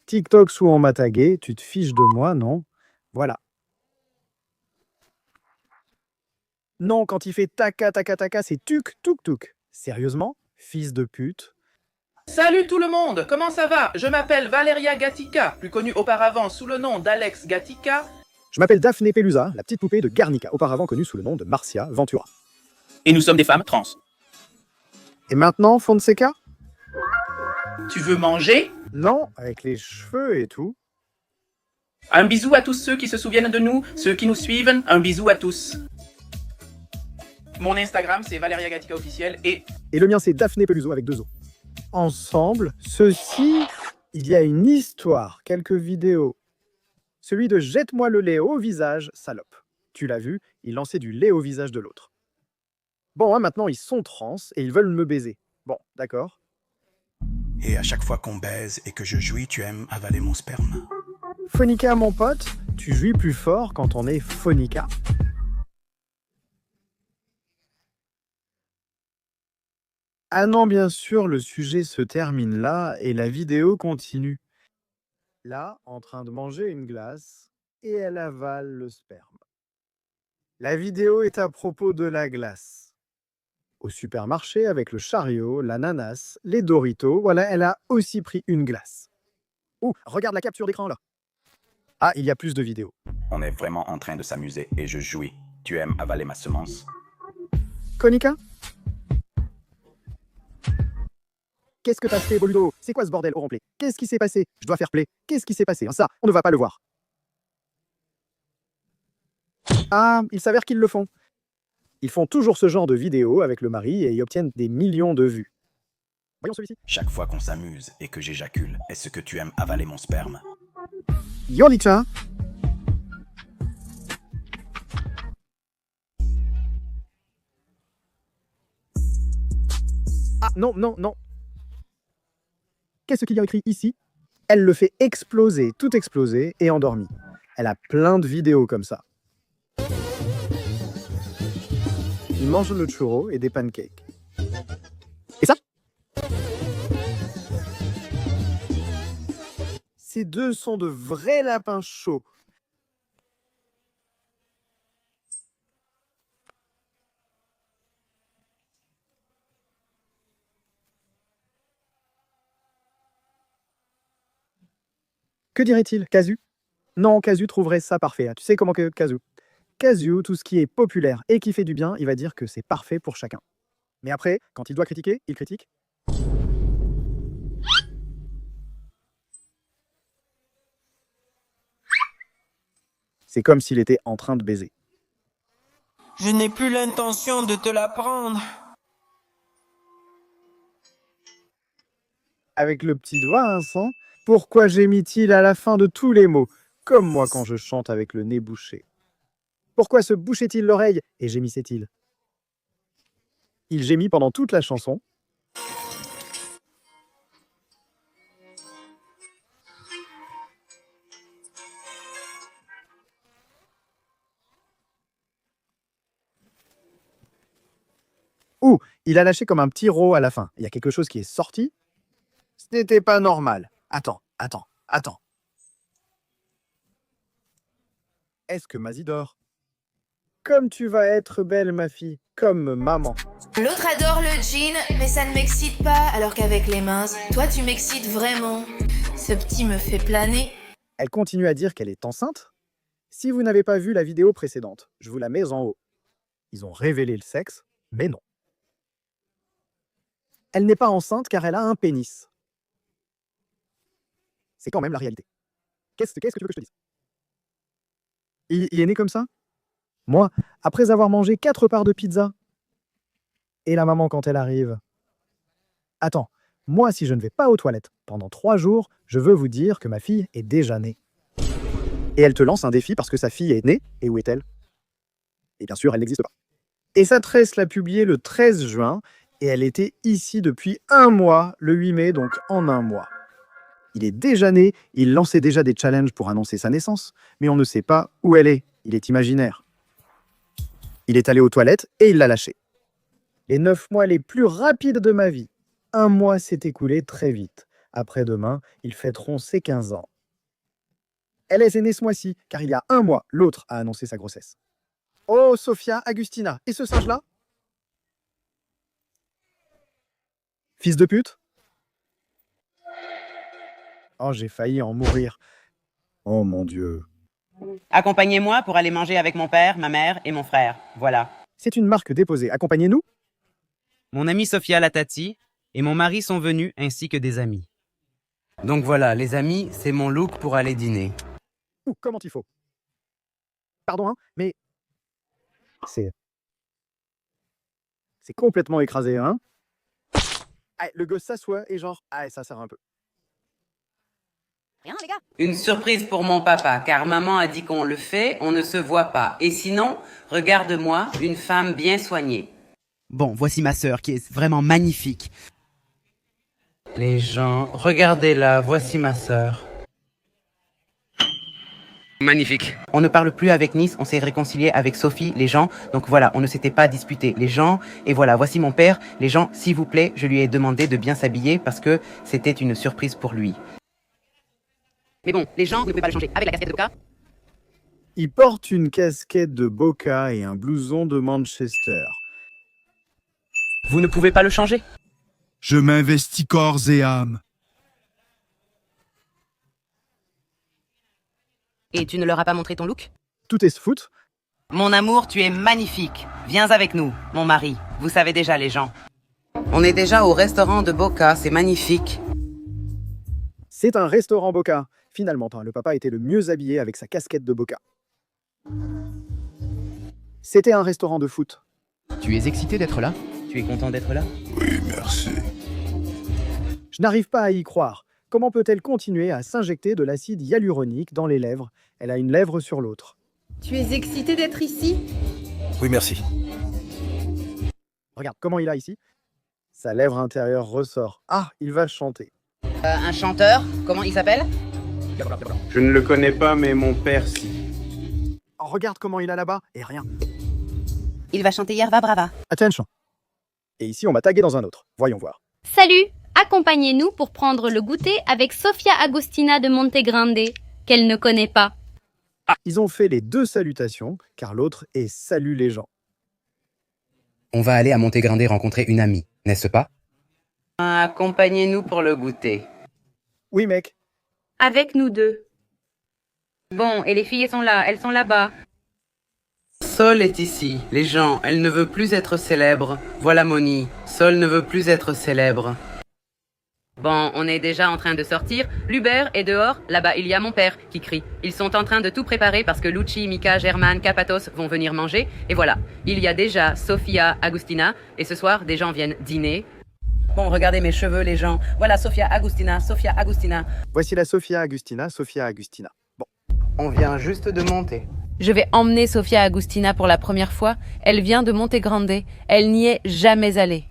TikTok sous on m'a tagué, tu te fiches de moi, non? Voilà. Non, quand il fait taka taka taka, c'est tuk tuk tuk. Sérieusement? Fils de pute. Salut tout le monde, comment ça va? Je m'appelle Valeria Gatica, plus connue auparavant sous le nom d'Alex Gatica. Je m'appelle Daphné Pelusa, la petite poupée de Garnica, auparavant connue sous le nom de Marcia Ventura. Et nous sommes des femmes trans. Et maintenant, Fonseca? Tu veux manger? Non, avec les cheveux et tout. Un bisou à tous ceux qui se souviennent de nous, ceux qui nous suivent, un bisou à tous. Mon Instagram c'est Valeria Gatica officiel et le mien c'est Daphné Peluso avec 2 O. Ensemble, ceci, il y a une histoire, quelques vidéos. Celui de jette-moi le lait au visage, salope. Tu l'as vu, il lançait du lait au visage de l'autre. Bon, hein, maintenant ils sont trans et ils veulent me baiser. Bon, d'accord. Et à chaque fois qu'on baise et que je jouis, tu aimes avaler mon sperme. Phonica, mon pote, tu jouis plus fort quand on est Phonica. Ah non, bien sûr, le sujet se termine là et la vidéo continue. Là, en train de manger une glace, et elle avale le sperme. La vidéo est à propos de la glace. Au supermarché, avec le chariot, l'ananas, les Doritos, voilà, elle a aussi pris une glace. Oh, regarde la capture d'écran là. Ah, il y a plus de vidéos. On est vraiment en train de s'amuser et je jouis. Tu aimes avaler ma semence? Konika? Qu'est-ce que t'as fait, Boludo? C'est quoi ce bordel au replay? Qu'est-ce qui s'est passé? Je dois faire play. Qu'est-ce qui s'est passé? Ça, on ne va pas le voir. Ah, il s'avère qu'ils le font. Ils font toujours ce genre de vidéos avec le mari et y obtiennent des millions de vues. Voyons celui-ci. Chaque fois qu'on s'amuse et que j'éjacule, est-ce que tu aimes avaler mon sperme? Yolicha. Ah, non, non, non. Qu'est-ce qu'il y a écrit ici? Elle le fait exploser, tout exploser, et endormie. Elle a plein de vidéos comme ça. Il mange le churro et des pancakes. Et ça? Ces deux sont de vrais lapins chauds. Que dirait-il, Casu? Non, Casu trouverait ça parfait. Tu sais comment que Casu? Casu, tout ce qui est populaire et qui fait du bien, il va dire que c'est parfait pour chacun. Mais après, quand il doit critiquer, il critique. C'est comme s'il était en train de baiser. Je n'ai plus l'intention de te la prendre. Avec le petit doigt, Vincent, pourquoi gémit-il à la fin de tous les mots, comme moi quand je chante avec le nez bouché? Pourquoi se bouchait-il l'oreille et gémissait-il? Il gémit pendant toute la chanson. Ouh, il a lâché comme un petit rot à la fin. Il y a quelque chose qui est sorti. Ce n'était pas normal. Attends. Est-ce que Mazie dort? Comme tu vas être belle, ma fille, comme maman. L'autre adore le jean, mais ça ne m'excite pas, alors qu'avec les mains, toi tu m'excites vraiment. Ce petit me fait planer. Elle continue à dire qu'elle est enceinte. Si vous n'avez pas vu la vidéo précédente, je vous la mets en haut. Ils ont révélé le sexe, mais non. Elle n'est pas enceinte car elle a un pénis. C'est quand même la réalité. Qu'est-ce que tu veux que je te dise? Il est né comme ça? Moi, après avoir mangé 4 parts de pizza. Et la maman quand elle arrive. Attends, moi si je ne vais pas aux toilettes pendant 3 jours, je veux vous dire que ma fille est déjà née. Et elle te lance un défi parce que sa fille est née, et où est-elle? Et bien sûr, elle n'existe pas. Et sa tresse l'a publiée le 13 juin, et elle était ici depuis 1 mois, le 8 mai, donc en 1 mois. Il est déjà né, il lançait déjà des challenges pour annoncer sa naissance, mais on ne sait pas où elle est, il est imaginaire. Il est allé aux toilettes et il l'a lâché. Les 9 mois les plus rapides de ma vie. 1 mois s'est écoulé très vite. Après-demain, ils fêteront ses 15 ans. Elle est née ce mois-ci, car il y a un mois, l'autre a annoncé sa grossesse. Oh, Sophia Agustina, et ce singe-là? Fils de pute? Oh, j'ai failli en mourir. Oh mon Dieu. Accompagnez-moi pour aller manger avec mon père, ma mère et mon frère. Voilà. C'est une marque déposée. Accompagnez-nous? Mon amie Sophia Latati et mon mari sont venus ainsi que des amis. Donc voilà, les amis, c'est mon look pour aller dîner. Ouh, comment il faut. Pardon, hein, mais... C'est complètement écrasé, hein? Ah, le gosse s'assoit et genre... Ah, ça sert un peu. Une surprise pour mon papa, car maman a dit qu'on le fait, on ne se voit pas. Et sinon, regarde-moi, une femme bien soignée. Bon, voici ma sœur qui est vraiment magnifique. Les gens, regardez-la, voici ma sœur. Magnifique. On ne parle plus avec Nice, on s'est réconcilié avec Sophie, les gens. Donc voilà, on ne s'était pas disputé, les gens. Et voilà, voici mon père. Les gens, s'il vous plaît, je lui ai demandé de bien s'habiller parce que c'était une surprise pour lui. Mais bon, les gens, vous ne pouvez pas le changer. Avec la casquette de Boca. Il porte une casquette de Boca et un blouson de Manchester. Vous ne pouvez pas le changer? Je m'investis corps et âme. Et tu ne leur as pas montré ton look? Tout est se fout. Mon amour, tu es magnifique. Viens avec nous, mon mari. Vous savez déjà, les gens. On est déjà au restaurant de Boca, c'est magnifique. C'est un restaurant Boca. Finalement, le papa était le mieux habillé avec sa casquette de Boca. C'était un restaurant de foot. Tu es excité d'être là? Tu es content d'être là? Oui, merci. Je n'arrive pas à y croire. Comment peut-elle continuer à s'injecter de l'acide hyaluronique dans les lèvres? Elle a une lèvre sur l'autre. Tu es excité d'être ici? Oui, merci. Regarde comment il a ici. Sa lèvre intérieure ressort. Ah, il va chanter. Un chanteur, comment il s'appelle? Je ne le connais pas, mais mon père, si. Oh, regarde comment il a là-bas, et rien. Il va chanter Yerva Brava. Attention. Et ici, on m'a tagué dans un autre. Voyons voir. Salut! Accompagnez-nous pour prendre le goûter avec Sofia Agustina de Montegrande, qu'elle ne connaît pas. Ils ont fait les deux salutations, car l'autre est salut les gens. On va aller à Montegrande rencontrer une amie, n'est-ce pas? Accompagnez-nous pour le goûter. Oui, mec. Avec nous deux. Bon, et les filles sont là, elles sont là-bas. Sol est ici. Les gens, elle ne veut plus être célèbre. Voilà Moni. Sol ne veut plus être célèbre. Bon, on est déjà en train de sortir. L'Uber est dehors. Là-bas, il y a mon père qui crie. Ils sont en train de tout préparer parce que Lucci, Mika, German, Kapatos vont venir manger. Et voilà, il y a déjà Sofia Agustina. Et ce soir, des gens viennent dîner. Bon, regardez mes cheveux, les gens. Voilà Sofia Agustina, Sofia Agustina. Voici la Sofia Agustina, Sofia Agustina. Bon. On vient juste de monter. Je vais emmener Sofia Agustina pour la première fois. Elle vient de Montegrande. Elle n'y est jamais allée.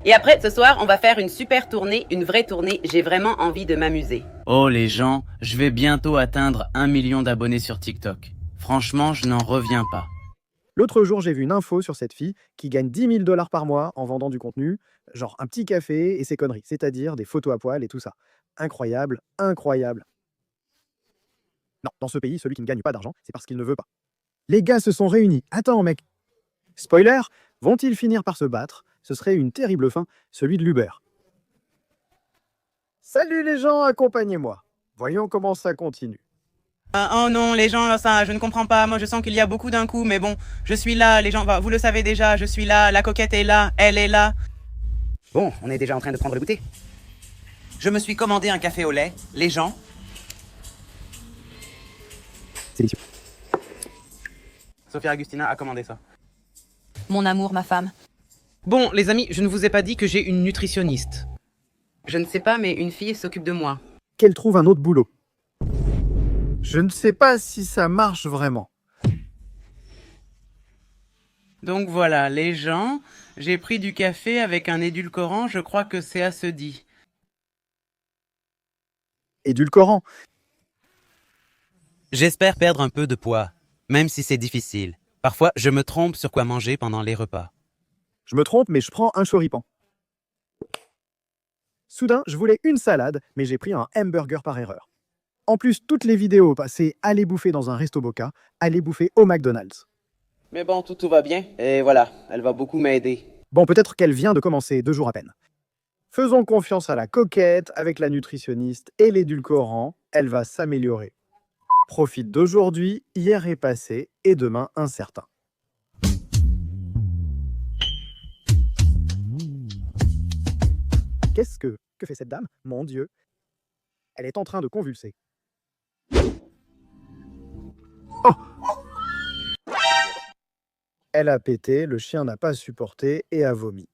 Et après, ce soir, on va faire une super tournée, une vraie tournée. J'ai vraiment envie de m'amuser. Oh les gens, je vais bientôt atteindre 1 million d'abonnés sur TikTok. Franchement, je n'en reviens pas. L'autre jour, j'ai vu une info sur cette fille qui gagne 10 000 $ par mois en vendant du contenu, genre un petit café et ses conneries, c'est-à-dire des photos à poil et tout ça. Incroyable, incroyable. Non, dans ce pays, celui qui ne gagne pas d'argent, c'est parce qu'il ne veut pas. Les gars se sont réunis. Attends, mec. Spoiler, vont-ils finir par se battre? Ce serait une terrible fin, celui de l'Uber. Salut les gens, accompagnez-moi. Voyons comment ça continue. Oh non, les gens, ça, je ne comprends pas. Moi, je sens qu'il y a beaucoup d'un coup, mais bon, je suis là, les gens, vous le savez déjà, je suis là, la coquette est là, elle est là. Bon, on est déjà en train de prendre le goûter. Je me suis commandé un café au lait, les gens. C'est délicieux. Sofia Agustina a commandé ça. Mon amour, ma femme. Bon, les amis, je ne vous ai pas dit que j'ai une nutritionniste. Je ne sais pas, mais une fille s'occupe de moi. Qu'elle trouve un autre boulot. Je ne sais pas si ça marche vraiment. Donc voilà, les gens, j'ai pris du café avec un édulcorant, je crois que c'est à se dit. Édulcorant. J'espère perdre un peu de poids, même si c'est difficile. Parfois, je me trompe sur quoi manger pendant les repas. Je me trompe, mais je prends un choripan. Soudain, je voulais une salade, mais j'ai pris un hamburger par erreur. En plus, toutes les vidéos passaient « aller bouffer dans un resto Boca »,« aller bouffer au McDonald's ». Mais bon, tout va bien. Et voilà, elle va beaucoup m'aider. Bon, peut-être qu'elle vient de commencer 2 jours à peine. Faisons confiance à la coquette, avec la nutritionniste et l'édulcorant, elle va s'améliorer. Profite d'aujourd'hui, hier est passé et demain incertain. Que fait cette dame? Mon Dieu! Elle est en train de convulser. Oh! Elle a pété, le chien n'a pas supporté et a vomi.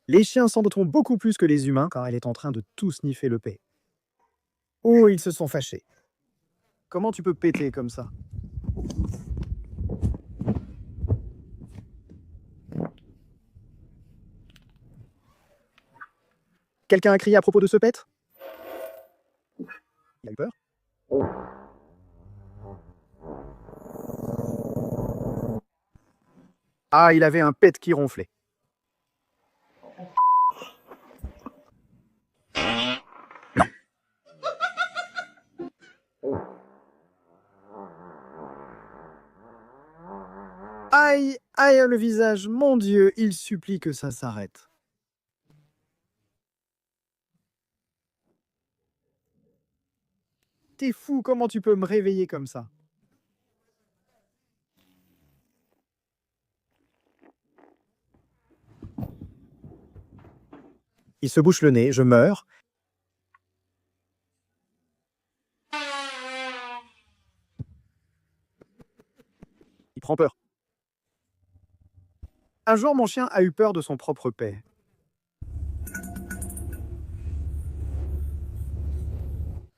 Les chiens s'en douteront beaucoup plus que les humains quand elle est en train de tout sniffer le paix. Oh, ils se sont fâchés. Comment tu peux péter comme ça? Quelqu'un a crié à propos de ce pet? Il a eu peur? Ah, il avait un pet qui ronflait. Aïe, aïe, le visage, mon Dieu, il supplie que ça s'arrête. T'es fou, comment tu peux me réveiller comme ça? Il se bouche le nez, je meurs. Il prend peur. Un jour, mon chien a eu peur de son propre paix.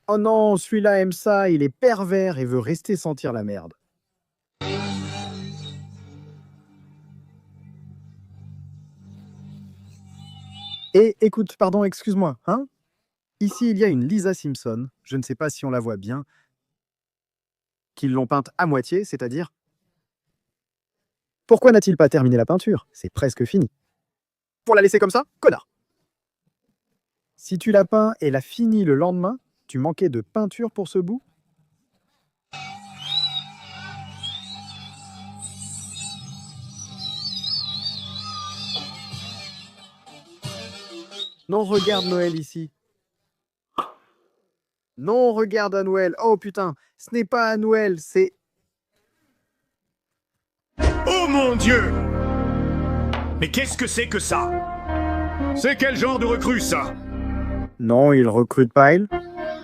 Oh non, celui-là aime ça, il est pervers et veut rester sentir la merde. Et écoute, pardon, excuse-moi, hein? Ici, il y a une Lisa Simpson, je ne sais pas si on la voit bien, qu'ils l'ont peinte à moitié, c'est-à-dire... Pourquoi n'a-t-il pas terminé la peinture? C'est presque fini. Pour la laisser comme ça? Connard! Si tu l'as peint et l'as fini le lendemain, tu manquais de peinture pour ce bout? Non, regarde Noël ici. Non, regarde à Noël. Oh putain, ce n'est pas à Noël, c'est... Oh mon Dieu! Mais qu'est-ce que c'est que ça? C'est quel genre de recrue, ça? Non, il recrute Pyle.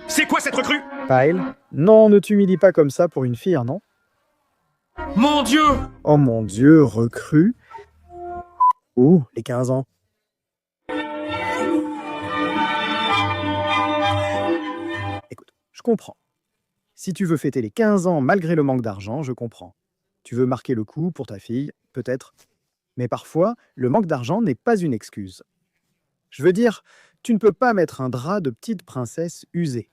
C'est quoi cette recrue? Pyle? Non, ne t'humilie pas comme ça pour une fille, non? Mon Dieu! Oh mon Dieu, recrue? Oh, les 15 ans. Écoute, je comprends. Si tu veux fêter les 15 ans malgré le manque d'argent, je comprends. Tu veux marquer le coup pour ta fille, peut-être. Mais parfois, le manque d'argent n'est pas une excuse. Je veux dire, tu ne peux pas mettre un drap de petite princesse usé.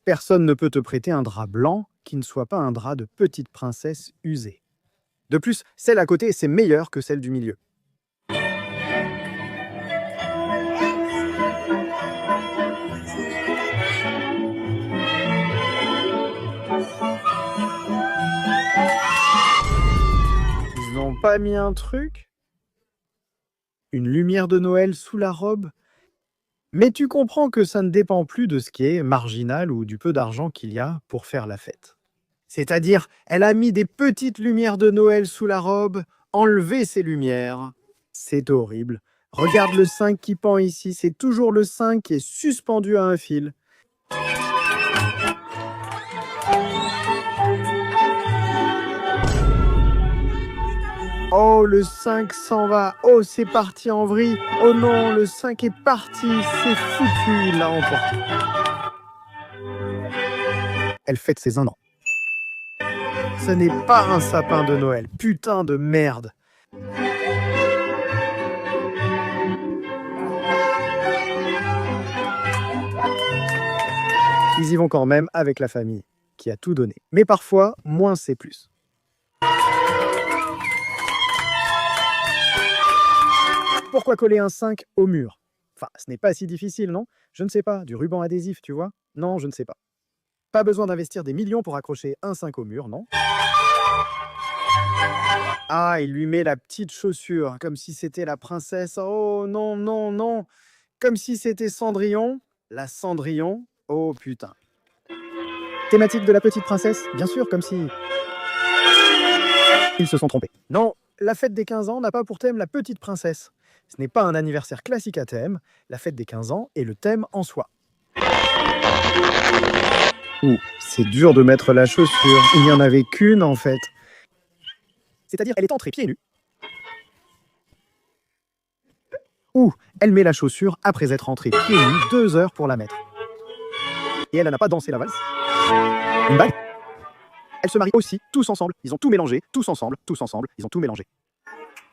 Personne ne peut te prêter un drap blanc qui ne soit pas un drap de petite princesse usé. De plus, celle à côté, c'est meilleur que celle du milieu. Ils n'ont pas mis un truc? Une lumière de Noël sous la robe? Mais tu comprends que ça ne dépend plus de ce qui est marginal ou du peu d'argent qu'il y a pour faire la fête. C'est-à-dire, elle a mis des petites lumières de Noël sous la robe, enlevé ces lumières. C'est horrible. Regarde le 5 qui pend ici, c'est toujours le 5 qui est suspendu à un fil. Oh, le 5 s'en va. Oh, c'est parti en vrille. Oh non, le 5 est parti. C'est foutu, il l'a emporté. Elle fête ses 1 an. Ce n'est pas un sapin de Noël. Putain de merde. Ils y vont quand même avec la famille, qui qui a tout donné. Mais parfois, moins c'est plus. Pourquoi coller un 5 au mur? Enfin, ce n'est pas si difficile, non? Je ne sais pas, du ruban adhésif, tu vois? Non, je ne sais pas. Pas besoin d'investir des millions pour accrocher un 5 au mur, non? Ah, il lui met la petite chaussure, comme si c'était la princesse. Oh non, non, non! Comme si c'était Cendrillon. La Cendrillon. Oh putain. Thématique de la petite princesse? Bien sûr, comme si... Ils se sont trompés. Non, la fête des 15 ans n'a pas pour thème la petite princesse. Ce n'est pas un anniversaire classique à thème. La fête des 15 ans est le thème en soi. Ouh, c'est dur de mettre la chaussure. Il n'y en avait qu'une en fait. C'est-à-dire, elle est entrée pieds nus. Ou elle met la chaussure après être entrée pieds nus 2 heures pour la mettre. Et elle n'a pas dansé la valse. Une bague. Elles se marient aussi, tous ensemble. Ils ont tout mélangé, tous ensemble, ils ont tout mélangé.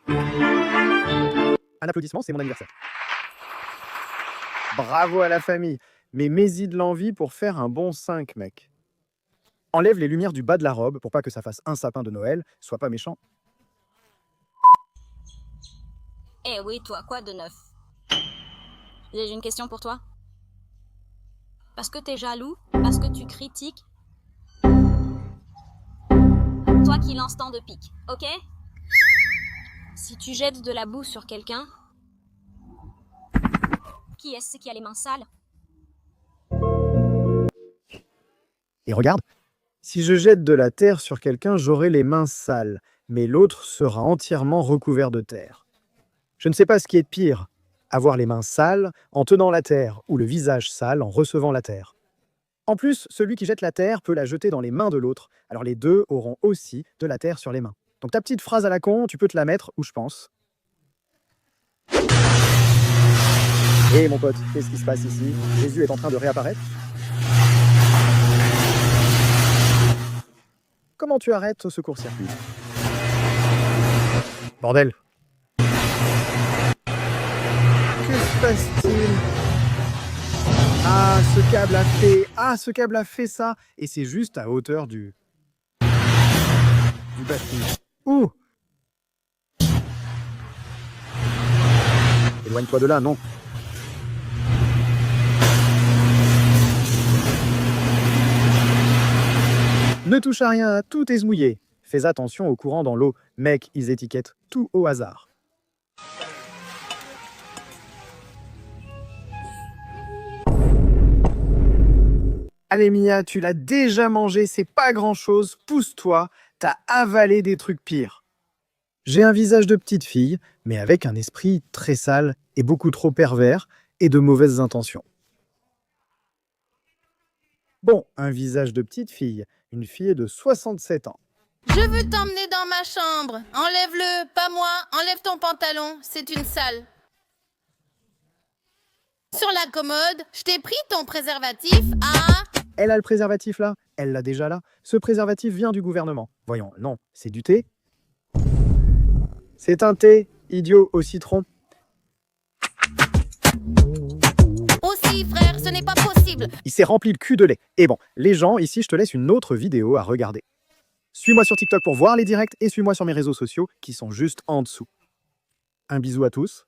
Un applaudissement, c'est mon anniversaire. Bravo à la famille. Mais mets-y de l'envie pour faire un bon 5, mec. Enlève les lumières du bas de la robe pour pas que ça fasse un sapin de Noël. Sois pas méchant. Eh oui, toi, quoi de neuf? J'ai une question pour toi. Parce que t'es jaloux? Parce que tu critiques? Toi qui lances tant de piques, ok? Si tu jettes de la boue sur quelqu'un, qui est-ce qui a les mains sales? Et regarde, si je jette de la terre sur quelqu'un, j'aurai les mains sales, mais l'autre sera entièrement recouvert de terre. Je ne sais pas ce qui est de pire, avoir les mains sales en tenant la terre ou le visage sale en recevant la terre. En plus, celui qui jette la terre peut la jeter dans les mains de l'autre, alors les deux auront aussi de la terre sur les mains. Donc ta petite phrase à la con, tu peux te la mettre où je pense. Hé mon pote, qu'est-ce qui se passe ici? Jésus est en train de réapparaître? Comment tu arrêtes ce court-circuit? Bordel! Que se passe-t-il? Ah, ce câble a fait... Ah, ce câble a fait ça! Et c'est juste à hauteur du batterie. Ouh! Éloigne-toi de là, non. Ne touche à rien, tout est mouillé. Fais attention au courant dans l'eau. Mec, ils étiquettent tout au hasard. Allez Mia, tu l'as déjà mangé, c'est pas grand-chose, pousse-toi, t'as avalé des trucs pires. J'ai un visage de petite fille, mais avec un esprit très sale et beaucoup trop pervers et de mauvaises intentions. Bon, un visage de petite fille, une fille de 67 ans. Je veux t'emmener dans ma chambre. Enlève-le, pas moi. Enlève ton pantalon, c'est une salle. Sur la commode, je t'ai pris ton préservatif à... Elle a le préservatif là, elle l'a déjà là. Ce préservatif vient du gouvernement. Voyons, non, c'est du thé. C'est un thé, idiot, au citron. Aussi, frère, ce n'est pas possible. Il s'est rempli le cul de lait. Et bon, les gens, ici, je te laisse une autre vidéo à regarder. Suis-moi sur TikTok pour voir les directs et suis-moi sur mes réseaux sociaux qui sont juste en dessous. Un bisou à tous.